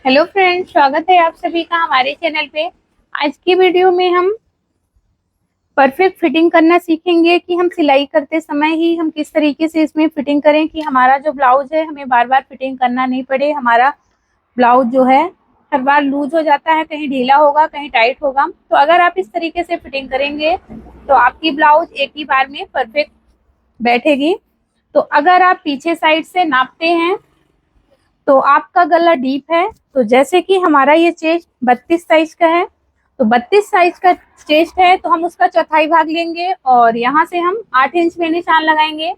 Hello friends, स्वागत है आप सभी का हमारे चैनल पे। आज की वीडियो में हम परफेक्ट फिटिंग करना सीखेंगे कि हम सिलाई करते समय ही हम किस तरीके से इसमें फिटिंग करें कि हमारा जो ब्लाउज है हमें बार बार फिटिंग करना नहीं पड़े। हमारा ब्लाउज जो है हर बार लूज हो जाता है, कहीं ढीला होगा कहीं टाइट होगा। तो अगर आप इस तरीके से फिटिंग करेंगे तो आपकी ब्लाउज एक ही बार में परफेक्ट बैठेगी। तो अगर आप पीछे साइड से नापते हैं तो आपका गला डीप है, तो जैसे कि हमारा ये चेस्ट 32 साइज का है, तो 32 साइज का चेस्ट है तो हम उसका चौथाई भाग लेंगे और यहाँ से हम 8 इंच में निशान लगाएंगे।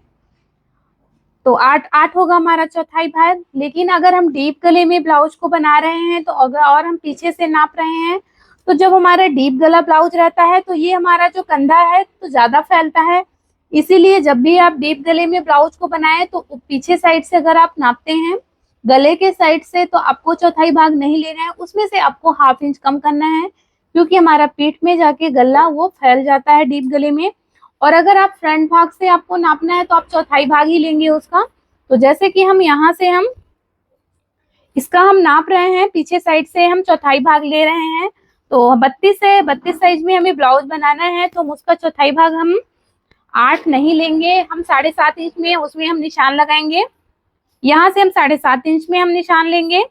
तो 8 होगा हमारा चौथाई भाग। लेकिन अगर हम डीप गले में ब्लाउज को बना रहे हैं तो अगर और हम पीछे से नाप रहे हैं तो जब हमारा डीप गला ब्लाउज रहता है तो ये हमारा जो कंधा है तो ज्यादा फैलता है। इसीलिए जब भी आप डीप गले में ब्लाउज को बनाए तो पीछे साइड से अगर आप नापते हैं गले के साइड से तो आपको चौथाई भाग नहीं लेना है, उसमें से आपको हाफ इंच कम करना है, क्योंकि हमारा पीठ में जाके गला वो फैल जाता है डीप गले में। और अगर आप फ्रंट भाग से आपको नापना है तो आप चौथाई भाग ही लेंगे उसका। तो जैसे कि हम यहाँ से हम इसका हम नाप रहे हैं, पीछे साइड से हम चौथाई भाग ले रहे हैं। तो 32 है, 32 साइज में हमें ब्लाउज बनाना है तो हम उसका चौथाई भाग हम 8 नहीं लेंगे, हम 7.5 इंच में उसमें हम निशान लगाएंगे। यहाँ से हम 7.5 इंच में हम निशान लेंगे,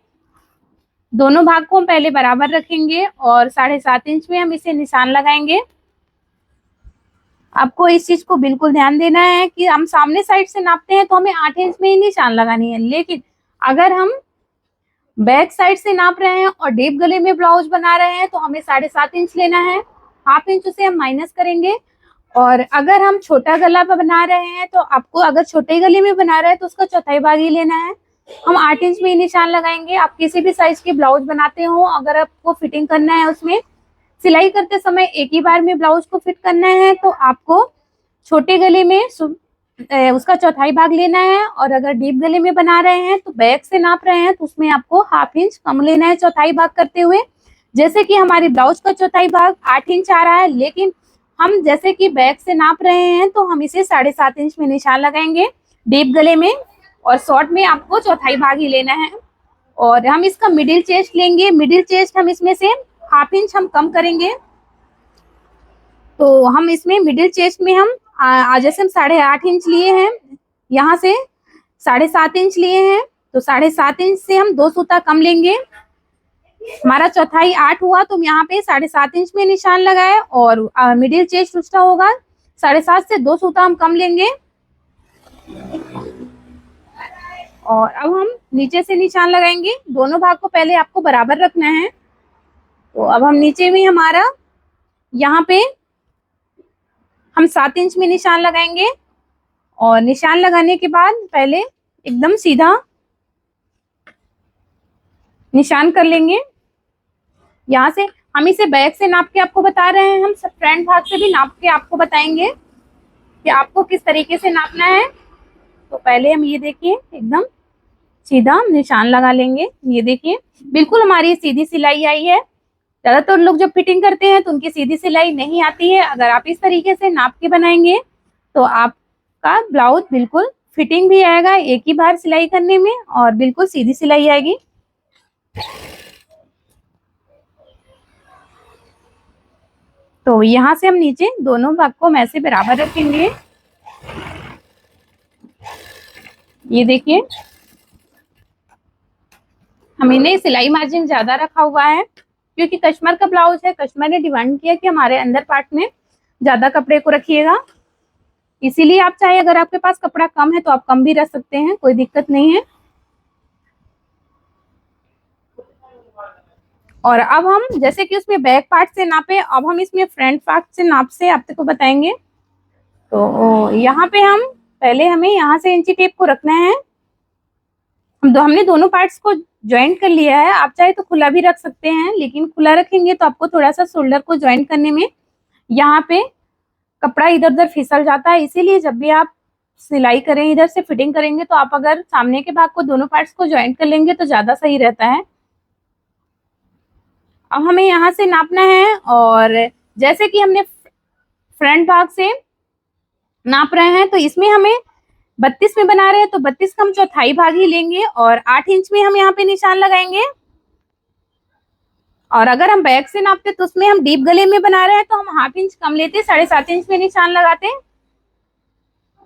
दोनों भाग को हम पहले बराबर रखेंगे और 7.5 इंच में हम इसे निशान लगाएंगे। आपको इस चीज को बिल्कुल ध्यान देना है कि हम सामने साइड से नापते हैं तो हमें 8 इंच में ही निशान लगानी है, लेकिन अगर हम बैक साइड से नाप रहे हैं और डीप गले में ब्लाउज बना रहे हैं तो हमें 7.5 इंच लेना है, हाफ इंच उसे हम माइनस करेंगे। और अगर हम छोटा गला बना रहे हैं तो आपको अगर छोटे गले में बना रहे हैं तो उसका चौथाई भाग ही लेना है, हम 8 इंच में ही निशान लगाएंगे। आप किसी भी साइज के ब्लाउज बनाते हो, अगर आपको फिटिंग करना है उसमें सिलाई करते समय एक ही बार में ब्लाउज को फिट करना है तो आपको छोटे गले में उसका चौथाई भाग लेना है। और अगर डीप गले में बना रहे हैं तो बैक से नाप रहे हैं तो उसमें आपको हाफ इंच कम लेना है चौथाई भाग करते हुए। जैसे कि हमारी ब्लाउज का चौथाई भाग 8 इंच आ रहा है, लेकिन हम जैसे कि बैक से नाप रहे हैं तो हम इसे 7.5 इंच में निशान लगाएंगे डीप गले में, और शॉर्ट में आपको चौथाई भाग ही लेना है। और हम इसका मिडिल चेस्ट लेंगे, मिडिल चेस्ट हम इसमें से हाफ इंच हम कम करेंगे। तो हम इसमें मिडिल चेस्ट में हम जैसे हम 8.5 इंच लिए हैं, यहाँ से 7.5 इंच लिए हैं, तो 7.5 इंच से हम 2 सूता कम लेंगे। हमारा चौथाई 8 हुआ तो हम यहाँ पे 7.5 इंच में निशान लगाए और मिडिल चेस्ट उसका होगा 7.5 से 2 सूता हम कम लेंगे। और अब हम नीचे से निशान लगाएंगे, दोनों भाग को पहले आपको बराबर रखना है। तो अब हम नीचे में हमारा यहाँ पे हम 7 इंच में निशान लगाएंगे और निशान लगाने के बाद पहले एकदम सीधा निशान कर लेंगे। यहाँ से हम इसे बैक से नाप के आपको बता रहे हैं, हम फ्रंट भाग से भी नाप के आपको बताएंगे कि आपको किस तरीके से नापना है। तो पहले हम ये देखिए एकदम सीधा निशान लगा लेंगे, ये देखिए बिल्कुल हमारी सीधी सिलाई आई है। ज्यादातर लोग जब फिटिंग करते हैं तो उनकी सीधी सिलाई नहीं आती है। अगर आप इस तरीके से नाप के बनाएंगे तो आपका ब्लाउज बिल्कुल फिटिंग भी आएगा एक ही बार सिलाई करने में और बिल्कुल सीधी सिलाई आएगी। तो यहाँ से हम नीचे दोनों भाग को हम ऐसे बराबर रखेंगे, ये देखिए हमने सिलाई मार्जिन ज्यादा रखा हुआ है क्योंकि कस्टमर का ब्लाउज है, कस्टमर ने डिमांड किया कि हमारे अंदर पार्ट में ज्यादा कपड़े को रखिएगा। इसीलिए आप चाहे अगर आपके पास कपड़ा कम है तो आप कम भी रख सकते हैं, कोई दिक्कत नहीं है। और अब हम जैसे कि उसमें बैक पार्ट से नापे, अब हम इसमें फ्रंट पार्ट से नाप से आपको बताएंगे। तो यहाँ पे हम पहले हमें यहाँ से इंची टेप को रखना है। हमने दोनों पार्ट्स को ज्वाइंट कर लिया है, आप चाहे तो खुला भी रख सकते हैं, लेकिन खुला रखेंगे तो आपको थोड़ा सा शोल्डर को ज्वाइंट करने में यहाँ पे कपड़ा इधर उधर फिसल जाता है। इसीलिए जब भी आप सिलाई करें इधर से फिटिंग करेंगे तो आप अगर सामने के भाग को दोनों पार्ट्स को ज्वाइंट कर लेंगे तो ज्यादा सही रहता है। अब हमें यहाँ से नापना है और जैसे कि हमने फ्रंट भाग से नाप रहे हैं तो इसमें हमें 32 में बना रहे हैं तो 32 का हम चौथाई भाग ही लेंगे और 8 इंच में हम यहाँ पे निशान लगाएंगे। और अगर हम बैक से नापते तो उसमें हम डीप गले में बना रहे हैं तो हम 1/2 इंच कम लेते, 7.5 इंच में निशान लगाते।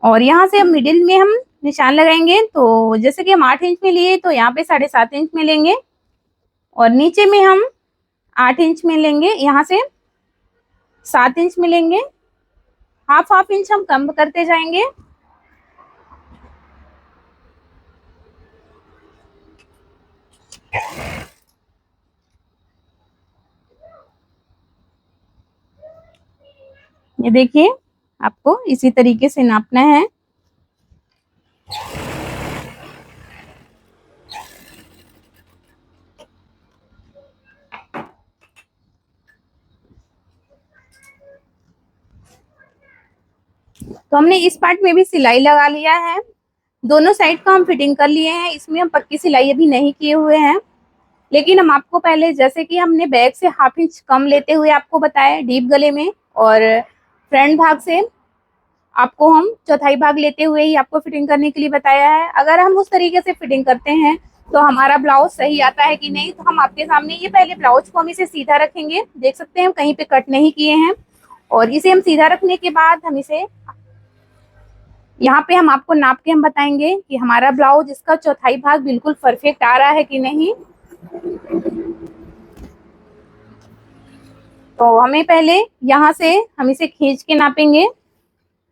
और यहाँ से हम मिडिल में हम निशान लगाएंगे, तो जैसे कि हम 8 इंच में लिए तो यहाँ पे 7.5 इंच में लेंगे, और नीचे में हम 8 इंच में लेंगे, यहाँ से 7 इंच में लेंगे, हाफ इंच हम कम करते जाएंगे। ये देखिए, आपको इसी तरीके से नापना है। तो हमने इस पार्ट में भी सिलाई लगा लिया है, दोनों साइड का हम फिटिंग कर लिए हैं। इसमें हम पक्की सिलाई अभी नहीं किए हुए हैं, लेकिन हम आपको पहले जैसे कि हमने बैक से 1/2 इंच कम लेते हुए आपको बताया डीप गले में, और फ्रंट भाग से आपको हम चौथाई भाग लेते हुए ही आपको फिटिंग करने के लिए बताया है। अगर हम उस तरीके से फिटिंग करते हैं तो हमारा ब्लाउज सही आता है कि नहीं, तो हम आपके सामने ये पहले ब्लाउज को हम इसे सीधा रखेंगे, देख सकते हैं कहीं पे कट नहीं किए हैं। और इसे हम सीधा रखने के बाद हम इसे यहाँ पे हम आपको नाप के हम बताएंगे कि हमारा ब्लाउज इसका चौथाई भाग बिल्कुल परफेक्ट आ रहा है कि नहीं। तो हमें पहले यहाँ से हम इसे खींच के नापेंगे।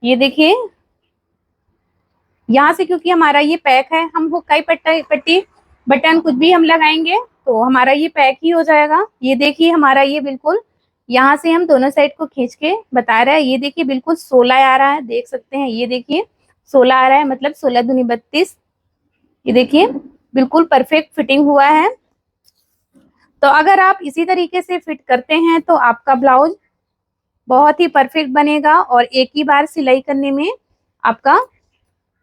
ये देखिए, यहाँ से क्योंकि हमारा ये पैक है, हम हुक्काई पट्टी बटन कुछ भी हम लगाएंगे तो हमारा ये पैक ही हो जाएगा। ये देखिए, हमारा ये बिल्कुल यहाँ से हम दोनों साइड को खींच के बता रहा है। ये देखिए बिल्कुल 16 आ रहा है, देख सकते हैं। ये देखिए 16 आ रहा है, मतलब 16 दूनी 32। ये देखिए बिल्कुल परफेक्ट फिटिंग हुआ है। तो अगर आप इसी तरीके से फिट करते हैं तो आपका ब्लाउज बहुत ही परफेक्ट बनेगा और एक ही बार सिलाई करने में आपका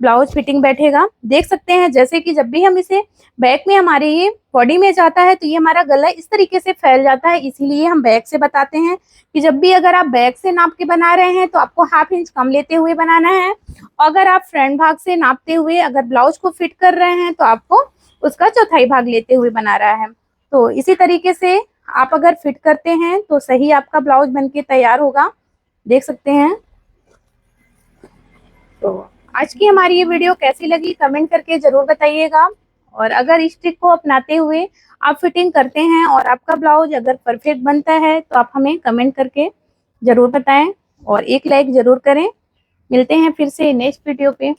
ब्लाउज फिटिंग बैठेगा। देख सकते हैं जैसे कि जब भी हम इसे बैक में हमारे ये बॉडी में जाता है तो ये हमारा गला इस तरीके से फैल जाता है, इसीलिए हम बैक से बताते हैं कि जब भी अगर आप बैक से नाप के बना रहे हैं तो आपको 1/2 इंच कम लेते हुए बनाना है। अगर आप फ्रंट भाग से नापते हुए अगर ब्लाउज को फिट कर रहे हैं तो आपको उसका चौथाई भाग लेते हुए बना रहा है। तो इसी तरीके से आप अगर फिट करते हैं तो सही आपका ब्लाउज बनके तैयार होगा, देख सकते हैं। तो आज की हमारी ये वीडियो कैसी लगी कमेंट करके जरूर बताइएगा। और अगर इस ट्रिक को अपनाते हुए आप फिटिंग करते हैं और आपका ब्लाउज अगर परफेक्ट बनता है तो आप हमें कमेंट करके जरूर बताएं और एक लाइक जरूर करें। मिलते हैं फिर से नेक्स्ट वीडियो पे।